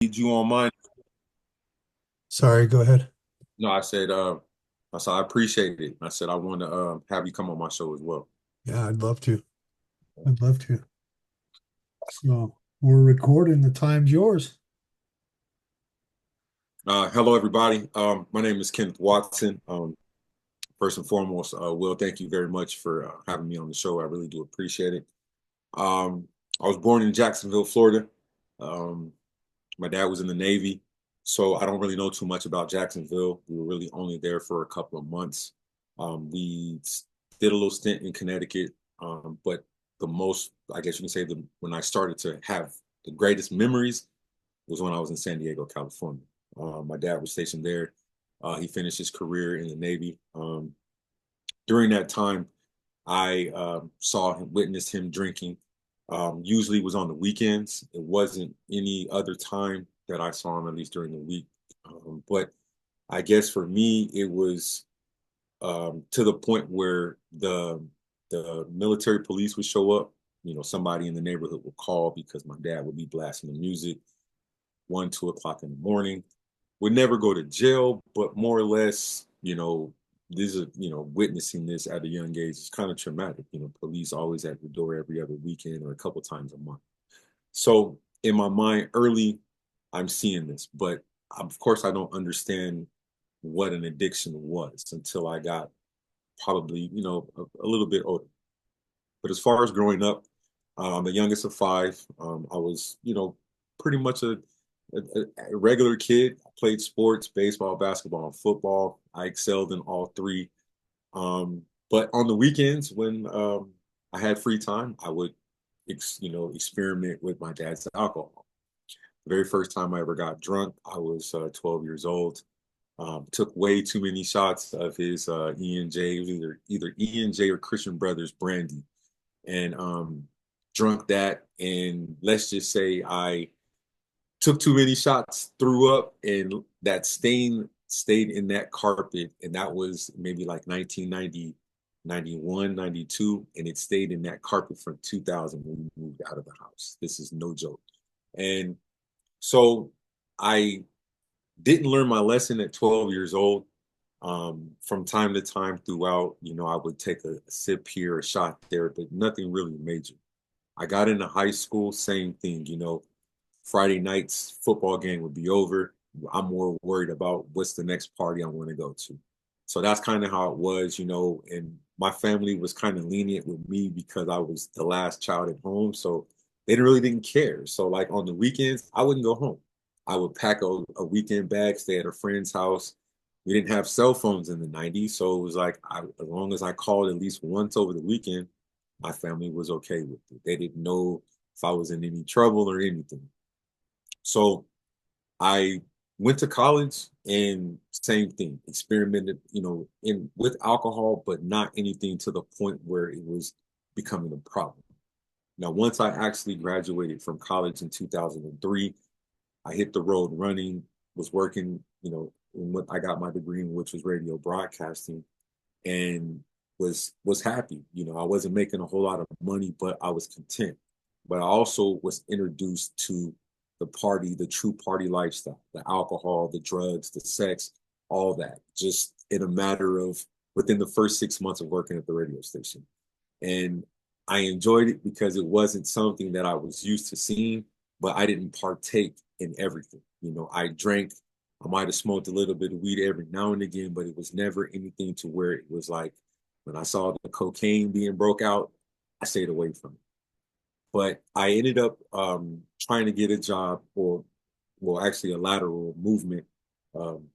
need you on mine. Sorry, go ahead. No, I said I appreciate it. I said I want to have you come on my show as well. Yeah, I'd love to. I'd love to. So we're recording. The time's yours. Hello, everybody. My name is Kenneth Watson. First and foremost, Will, thank you very much for having me on the show. I really do appreciate it. Um, I was born in Jacksonville, Florida. Um, my dad was in the Navy, so I don't really know too much about Jacksonville. We were really only there for a couple of months. We did a little stint in Connecticut, but the most, I guess you can say, when I started to have the greatest memories was when I was in San Diego, California. My dad was stationed there. He finished his career in the Navy. During that time, I saw him, witnessed him drinking. Usually it was on the weekends. It wasn't any other time that I saw him, at least during the week. But I guess for me, it was to the point where the military police would show up. You know, somebody in the neighborhood would call because my dad would be blasting the music 1, 2 o'clock in the morning. Would never go to jail, but more or less, these are, witnessing this at a young age is kind of traumatic. You know, police always at the door every other weekend or a couple times a month. So in my mind, early, I'm seeing this, but of course, I don't understand what an addiction was until I got probably, a little bit older. But as far as growing up, I'm the youngest of five. I was, pretty much a regular kid. I played sports, baseball, basketball, and football. I excelled in all three. But on the weekends, when I had free time, I would, experiment with my dad's alcohol. The very first time I ever got drunk, I was 12 years old. Took way too many shots of his E&J. It was either E&J or Christian Brothers brandy, and drunk that. And let's just say I took too many shots, threw up, and that stain stayed in that carpet. And that was maybe like 1990, 91, 92, and it stayed in that carpet from 2000 when we moved out of the house. This is no joke. And so I didn't learn my lesson at 12 years old. From time to time throughout, I would take a sip here, a shot there, but nothing really major. I got into high school, same thing, Friday nights football game would be over. I'm more worried about what's the next party I want to go to. So that's kind of how it was, and my family was kind of lenient with me because I was the last child at home. So they really didn't care. So like on the weekends, I wouldn't go home. I would pack a weekend bag, stay at a friend's house. We didn't have cell phones in the 90s. So it was like, as long as I called at least once over the weekend, my family was okay with it. They didn't know if I was in any trouble or anything. So I went to college and same thing, experimented, in with alcohol, but not anything to the point where it was becoming a problem. Now, once I actually graduated from college in 2003, I hit the road running, was working, in what I got my degree in, which was radio broadcasting, and was happy. I wasn't making a whole lot of money, but I was content. But I also was introduced to the party, the true party lifestyle, the alcohol, the drugs, the sex, all that, just in a matter of within the first 6 months of working at the radio station. And I enjoyed it because it wasn't something that I was used to seeing, but I didn't partake in everything. I drank, I might have smoked a little bit of weed every now and again, but it was never anything to where it was like when I saw the cocaine being broke out, I stayed away from it. But I ended up trying to get a job, or well, actually a lateral movement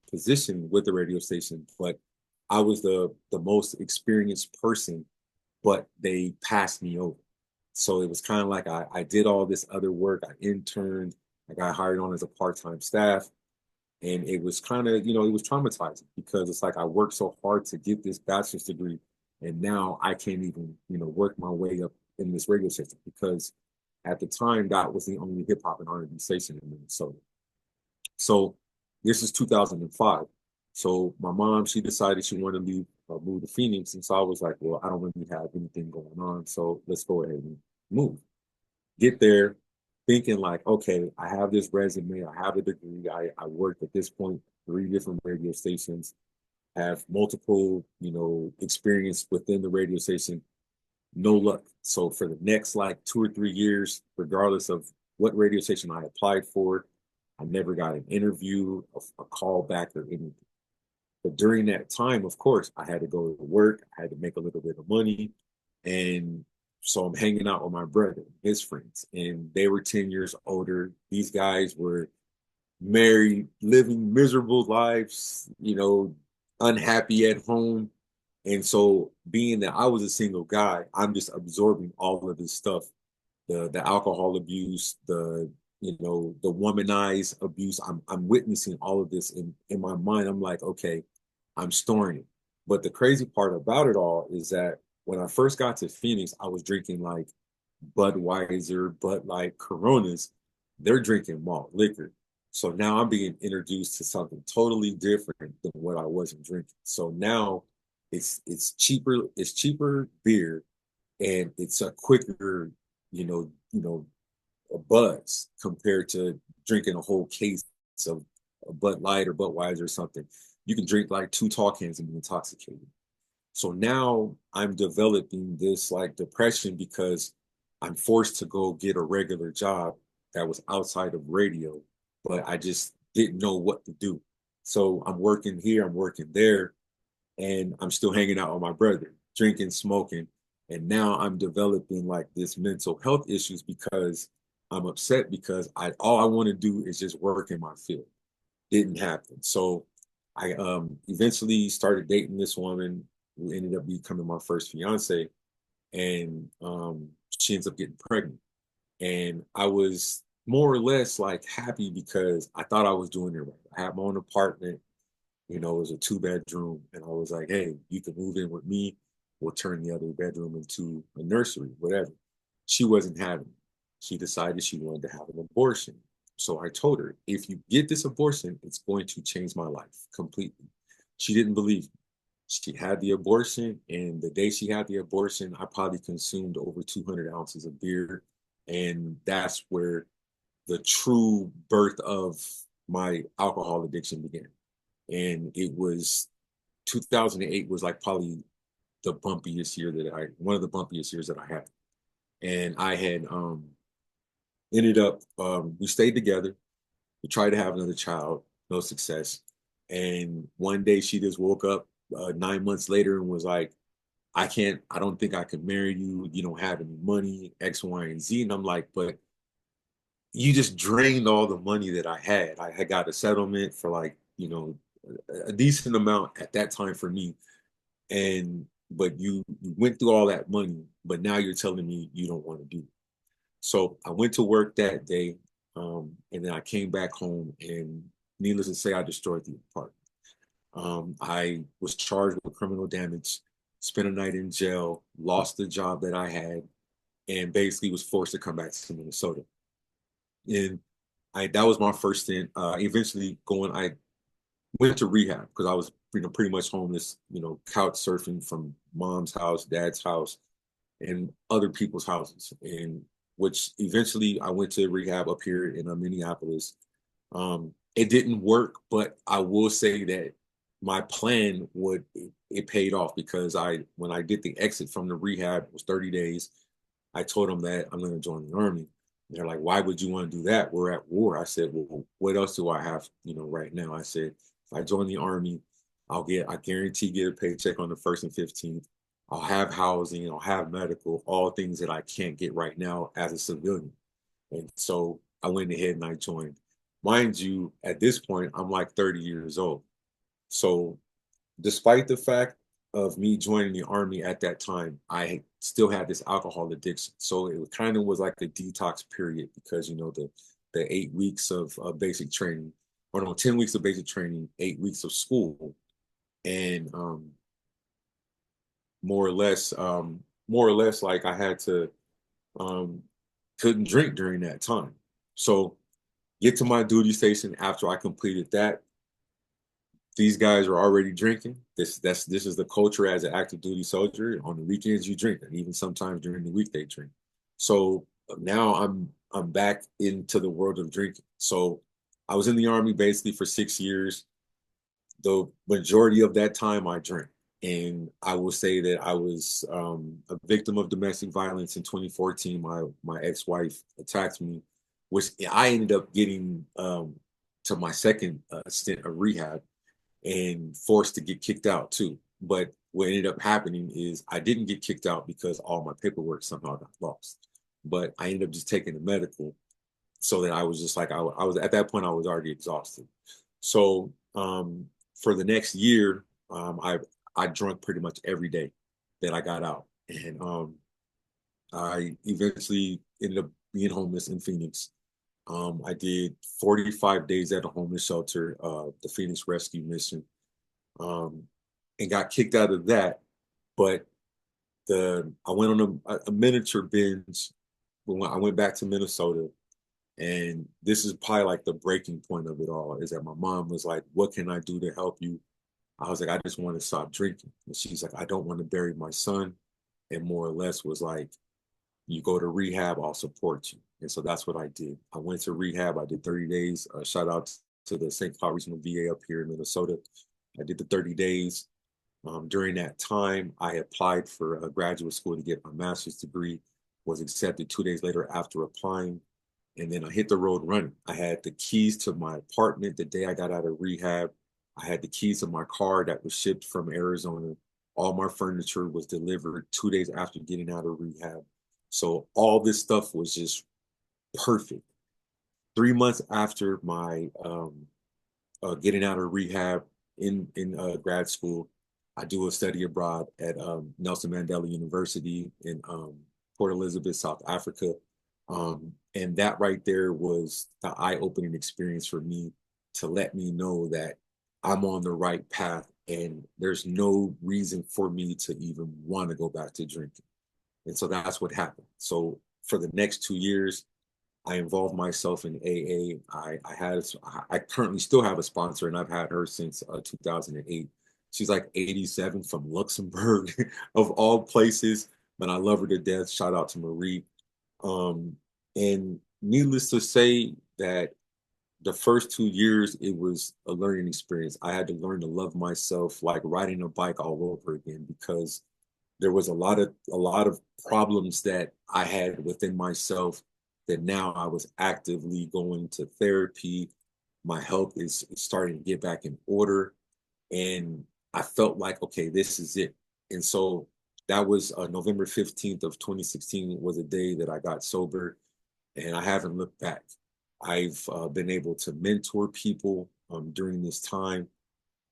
position with the radio station. But I was the most experienced person, but they passed me over. So it was kind of like I did all this other work. I interned, I got hired on as a part-time staff. And it was kind of, it was traumatizing because it's like I worked so hard to get this bachelor's degree, and now I can't even, work my way up in this radio station because at the time that was the only hip hop and R&B station in Minnesota. So this is 2005. So my mom, she decided she wanted to move to Phoenix, and so I was like, well, I don't really have anything going on, so let's go ahead and move. Get there. thinking like, okay, I have this resume, I have a degree, I worked at this point 3 different radio stations, have multiple, experience within the radio station, no luck. So for the next like 2 or 3 years, regardless of what radio station I applied for, I never got an interview, a call back, or anything. But during that time, of course, I had to go to work. I had to make a little bit of money. And so I'm hanging out with my brother, his friends, and they were 10 years older. These guys were married, living miserable lives, unhappy at home. And so being that I was a single guy, I'm just absorbing all of this stuff, the alcohol abuse, the womanized abuse. I'm witnessing all of this in my mind. I'm like, okay, I'm storing it. But the crazy part about it all is that when I first got to Phoenix, I was drinking like Budweiser, Bud Light, Coronas. They're drinking malt liquor. So now I'm being introduced to something totally different than what I wasn't drinking. So now it's cheaper beer, and it's a quicker, a buzz compared to drinking a whole case of a Bud Light or Budweiser or something. You can drink like 2 tall cans and be intoxicated. So now I'm developing this like depression because I'm forced to go get a regular job that was outside of radio, but I just didn't know what to do. So I'm working here, I'm working there, and I'm still hanging out with my brother, drinking, smoking. And now I'm developing like this mental health issues because I'm upset because I all I want to do is just work in my field. Didn't happen. So I eventually started dating this woman who ended up becoming my first fiance, and she ends up getting pregnant. And I was more or less like happy because I thought I was doing it right. I had my own apartment, it was a 2 bedroom, and I was like, hey, you can move in with me. We'll turn the other bedroom into a nursery, whatever. She wasn't having it. She decided she wanted to have an abortion. So I told her, if you get this abortion, it's going to change my life completely. She didn't believe me. She had the abortion, and the day she had the abortion, I probably consumed over 200 ounces of beer. And that's where the true birth of my alcohol addiction began. And it was 2008 was like probably the bumpiest year that I one of the bumpiest years that I had. And I had ended up we stayed together. We tried to have another child, no success. And one day she just woke up 9 months later and was like, I don't think I can marry you. You don't have any money, X, Y, and Z. And I'm like, but you just drained all the money that I had. I had got a settlement for like, a decent amount at that time for me. And but you went through all that money, but now you're telling me you don't want to do it. So I went to work that day, and then I came back home, and needless to say, I destroyed the apartment. I was charged with criminal damage, spent a night in jail, lost the job that I had, and basically was forced to come back to Minnesota. And that was my first stint. I went to rehab because I was pretty much homeless, couch surfing from mom's house, dad's house, and other people's houses. And which eventually I went to rehab up here in Minneapolis. It didn't work, but I will say that my plan it paid off because when I did the exit from the rehab, it was 30 days. I told them that I'm going to join the army. They're like, why would you want to do that? We're at war. I said, well, what else do I have, right now? I said, if I join the army, I guarantee get a paycheck on the 1st and 15th. I'll have housing, I'll have medical, all things that I can't get right now as a civilian. And so I went ahead and I joined. Mind you, at this point, I'm like 30 years old. So despite the fact of me joining the army at that time, I still had this alcohol addiction. So it kind of was like a detox period because the 8 weeks of basic training, or no, 10 weeks of basic training, 8 weeks of school, and more or less, like I had to um, couldn't drink during that time. So get to my duty station after I completed that, these guys are already drinking. This is the culture as an active duty soldier. On the weekends you drink, and even sometimes during the week they drink. So now I'm back into the world of drinking. So I was in the army basically for 6 years. The majority of that time I drank. And I will say that I was a victim of domestic violence in 2014. My ex-wife attacked me, which I ended up getting to my second stint of rehab and forced to get kicked out too. But what ended up happening is I didn't get kicked out because all my paperwork somehow got lost. But I ended up just taking the medical so that I was just like I was at that point I was already exhausted. So for the next year, I drank pretty much every day that I got out, and I eventually ended up being homeless in Phoenix. I did 45 days at a homeless shelter, the Phoenix Rescue Mission, um, and got kicked out of that. But I went on a miniature binge when I went back to Minnesota. And this is probably like the breaking point of it all is that my mom was like, "What can I do to help you?" I was like, "I just want to stop drinking." And she's like, "I don't want to bury my son." And more or less was like, "You go to rehab, I'll support you." And so that's what I did. I went to rehab. I did 30 days. Shout out to the St. Paul Regional VA up here in Minnesota. I did the 30 days. During that time, I applied for a graduate school to get my master's degree, was accepted 2 days later after applying. And then I hit the road running. I had the keys to my apartment the day I got out of rehab. I had the keys to my car that was shipped from Arizona. All my furniture was delivered 2 days after getting out of rehab. So all this stuff was just perfect. 3 months after my getting out of rehab in grad school, I do a study abroad at Nelson Mandela University in Port Elizabeth, South Africa. And that right there was the eye-opening experience for me to let me know that I'm on the right path and there's no reason for me to even want to go back to drinking. And so that's what happened. So for the next 2 years, I involved myself in AA. I currently still have a sponsor, and I've had her since 2008. She's like 87 from Luxembourg, of all places, but I love her to death. Shout out to Marie. Um, and needless to say, that the first 2 years, it was a learning experience. I had to learn to love myself like riding a bike all over again because there was a lot of problems that I had within myself that now I was actively going to therapy. My health is starting to get back in order, and I felt like, okay, this is it. And so that was November 15th of 2016 was a day that I got sober, and I haven't looked back. I've been able to mentor people during this time,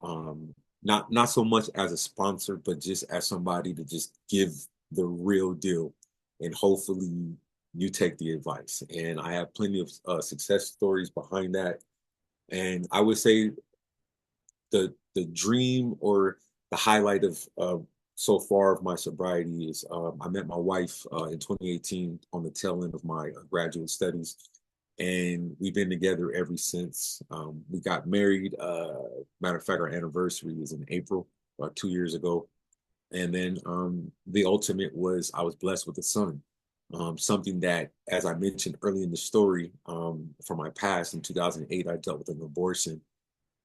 um, not so much as a sponsor, but just as somebody to just give the real deal, and hopefully you take the advice. And I have plenty of success stories behind that. And I would say the dream or the highlight of so far of my sobriety is I met my wife in 2018 on the tail end of my graduate studies, and we've been together ever since. We got married. Matter of fact, our anniversary was in April, about 2 years ago. And then the ultimate was I was blessed with a son. Something that, as I mentioned early in the story, from my past in 2008, I dealt with an abortion,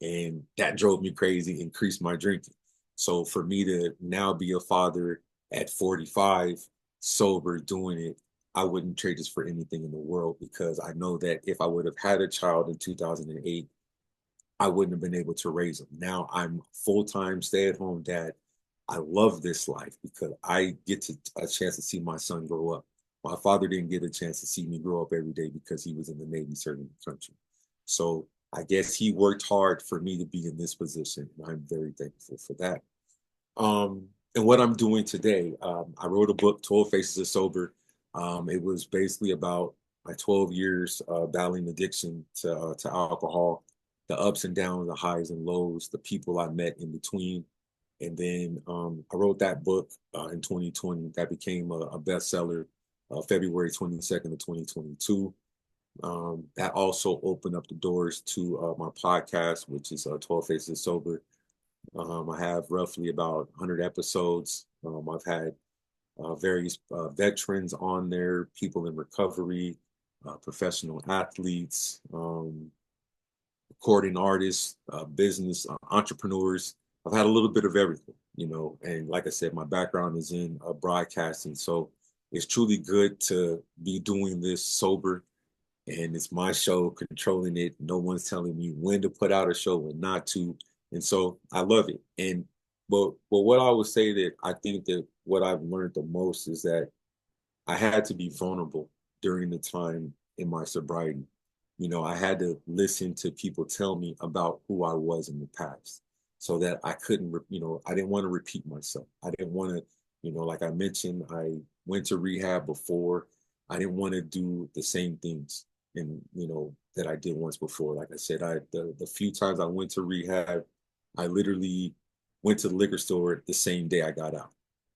and that drove me crazy, increased my drinking. So for me to now be a father at 45, sober, doing it, I wouldn't trade this for anything in the world, because I know that if I would have had a child in 2008, I wouldn't have been able to raise him. Now I'm full-time stay-at-home dad. I love this life because I get a chance to see my son grow up. My father didn't get a chance to see me grow up every day because he was in the Navy serving the country. So I guess he worked hard for me to be in this position, and I'm very thankful for that. And what I'm doing today, I wrote a book, 12 Faces of Sober. It was basically about my 12 years battling addiction to alcohol, the ups and downs, the highs and lows, the people I met in between. And then I wrote that book in 2020. That became a bestseller February 22nd of 2022. That also opened up the doors to my podcast, which is 12 Faces Sober. I have roughly about 100 episodes. I've had various veterans on there, people in recovery, professional athletes, recording artists, business entrepreneurs. I've had a little bit of everything, and like I said, my background is in broadcasting, so it's truly good to be doing this sober. And it's my show, controlling it. No one's telling me when to put out a show and not to, and so I love it. And but what I would say that I think that what I've learned the most is that I had to be vulnerable during the time in my sobriety. I had to listen to people tell me about who I was in the past so that I couldn't, I didn't want to repeat myself. I didn't want to, like I mentioned, I went to rehab before. I didn't want to do the same things and, that I did once before. Like I said, the few times I went to rehab, I literally went to the liquor store the same day I got out.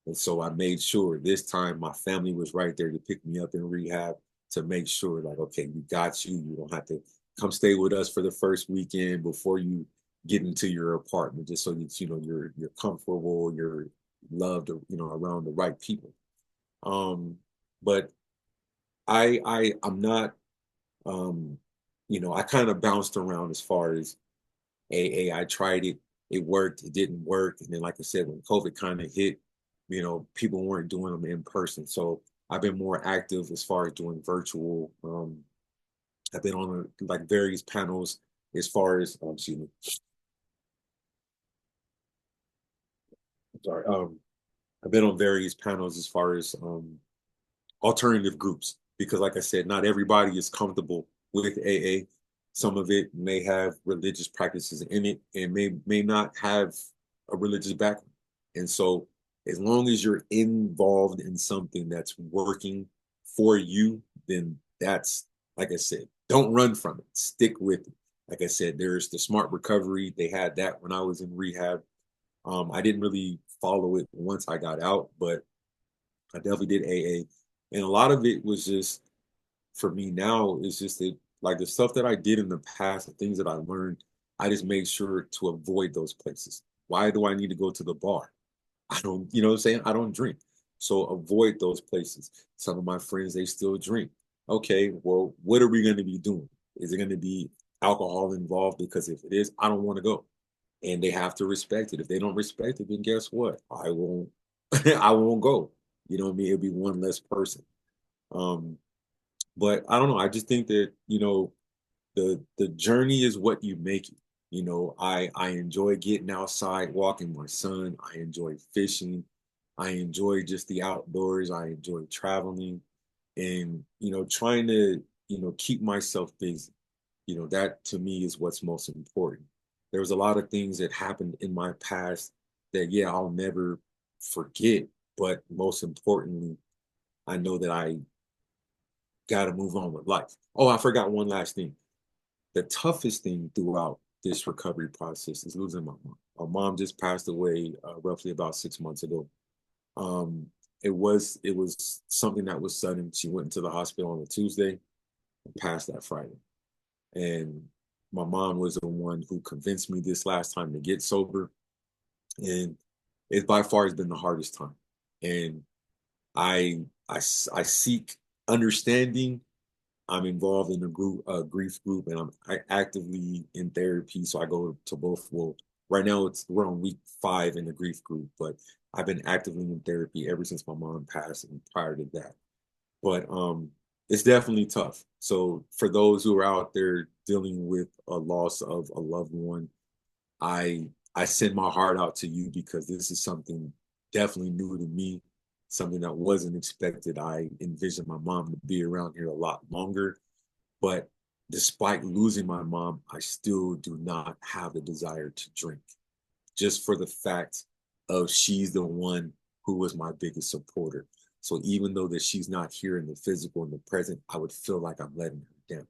And so I made sure this time my family was right there to pick me up in rehab to make sure, like, okay, we got you. You don't have to come stay with us for the first weekend before you get into your apartment, just so you're comfortable, you're loved, around the right people. But I'm not, I kind of bounced around as far as AA. I tried it, it worked, it didn't work, and then like I said, when COVID kind of hit, people weren't doing them in person. So I've been more active as far as doing virtual. I've been on like various panels as far as excuse me, sorry. I've been on various panels as far as alternative groups because, like I said, not everybody is comfortable with AA. Some of it may have religious practices in it and may not have a religious background. And so, as long as you're involved in something that's working for you, then that's, like I said, don't run from it. Stick with it. Like I said, there's the smart recovery. They had that when I was in rehab. I didn't really follow it once I got out, but I definitely did AA. And a lot of it was just for me now, it's just that like the stuff that I did in the past, the things that I learned, I just made sure to avoid those places. Why do I need to go to the bar? I don't, you know what I'm saying? I don't drink. So avoid those places. Some of my friends, they still drink. Okay, well, what are we going to be doing? Is it going to be alcohol involved? Because if it is, I don't want to go. And they have to respect it. If they don't respect it, then guess what? I won't I won't go. You know what I mean? It'll be one less person. Um, but I don't know. I just think that, the journey is what you make it. I enjoy getting outside, walking my son. I enjoy fishing. I enjoy just the outdoors. I enjoy traveling and, trying to, keep myself busy. That to me is what's most important. There was a lot of things that happened in my past that, yeah, I'll never forget. But most importantly, I know that I got to move on with life. Oh, I forgot one last thing. The toughest thing throughout this recovery process is losing my mom. My mom just passed away roughly about 6 months ago. Um, it was something that was sudden. She went into the hospital on a Tuesday and passed that Friday. And my mom was the one who convinced me this last time to get sober, and it by far has been the hardest time. And I seek understanding. I'm involved in a group, a grief group, and I actively in therapy. So I go to both. Well, right now we're on week 5 in the grief group, but I've been actively in therapy ever since my mom passed and prior to that. But it's definitely tough. So for those who are out there dealing with a loss of a loved one, I I send my heart out to you because this is something definitely new to me, something that wasn't expected. I envisioned my mom to be around here a lot longer, but despite losing my mom, I still do not have the desire to drink, just for the fact of she's the one who was my biggest supporter. So even though that she's not here in the physical in the present, I would feel like I'm letting her down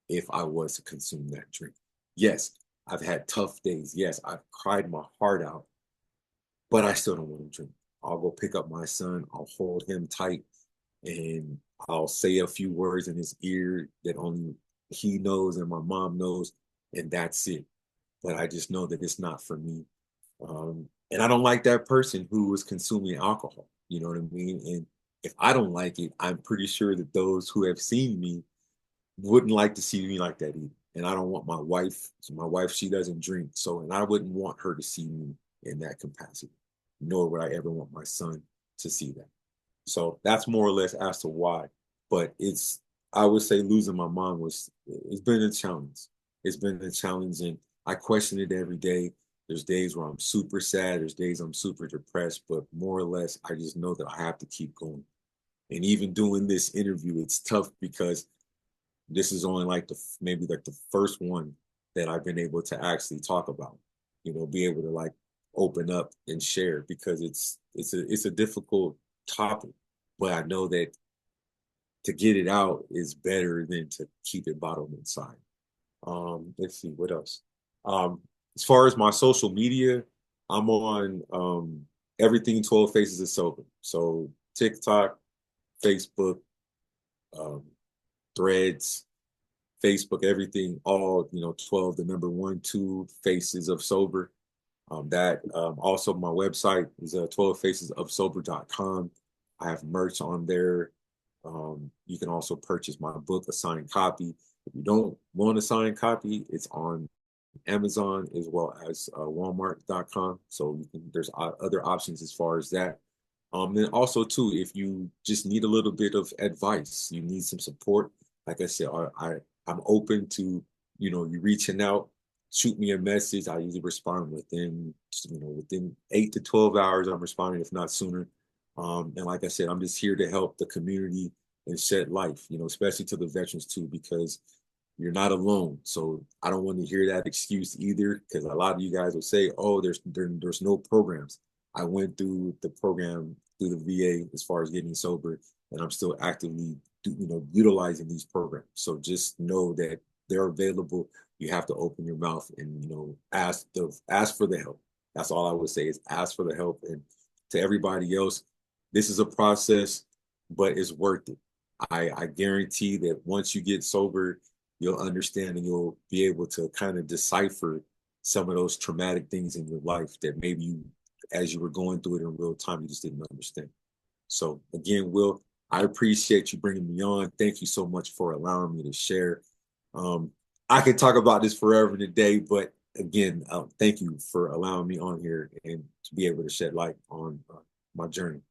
if I was to consume that drink. Yes, I've had tough days. Yes, I've cried my heart out, but I still don't want to drink. I'll go pick up my son, I'll hold him tight, and I'll say a few words in his ear that only he knows and my mom knows, and that's it. But I just know that it's not for me. And I don't like that person who was consuming alcohol. You know what I mean? And if I don't like it, I'm pretty sure that those who have seen me wouldn't like to see me like that either. And I don't want my wife, so my wife, she doesn't drink. So, and I wouldn't want her to see me in that capacity, nor would I ever want my son to see that. So that's more or less as to why. But I would say losing my mom it's been a challenge. It's been a challenge, and I question it every day. There's days where I'm super sad, there's days I'm super depressed, but more or less, I just know that I have to keep going. And even doing this interview, it's tough because this is only like maybe like the first one that I've been able to actually talk about, be able to like open up and share because it's a difficult topic, but I know that to get it out is better than to keep it bottled inside. Let's see what else. Um, as far as my social media, I'm on everything 12 Faces of Sober. So TikTok, Facebook, um, Threads, Facebook, everything, all, 12, the number one, two faces of sober. That also my website is 12facesofsober.com. I have merch on there. You can also purchase my book, a signed copy. If you don't want a signed copy, it's on Amazon as well as Walmart.com. So there's other options as far as that. Then also too, if you just need a little bit of advice, you need some support. Like I said, I'm open to you reaching out, shoot me a message. I usually respond within 8 to 12 hours. I'm responding if not sooner. And like I said, I'm just here to help the community and shed life. Especially to the veterans too, because you're not alone. So I don't want to hear that excuse either, because a lot of you guys will say, "Oh, there's no programs." I went through the program through the VA as far as getting sober, and I'm still actively, utilizing these programs. So just know that they're available. You have to open your mouth and ask for the help. That's all I would say is ask for the help. And to everybody else, this is a process, but it's worth it. I guarantee that once you get sober, you'll understand and you'll be able to kind of decipher some of those traumatic things in your life that maybe as you were going through it in real time, you just didn't understand. So again, Will, I appreciate you bringing me on. Thank you so much for allowing me to share. Um, I could talk about this forever today, but again, thank you for allowing me on here and to be able to shed light on my journey.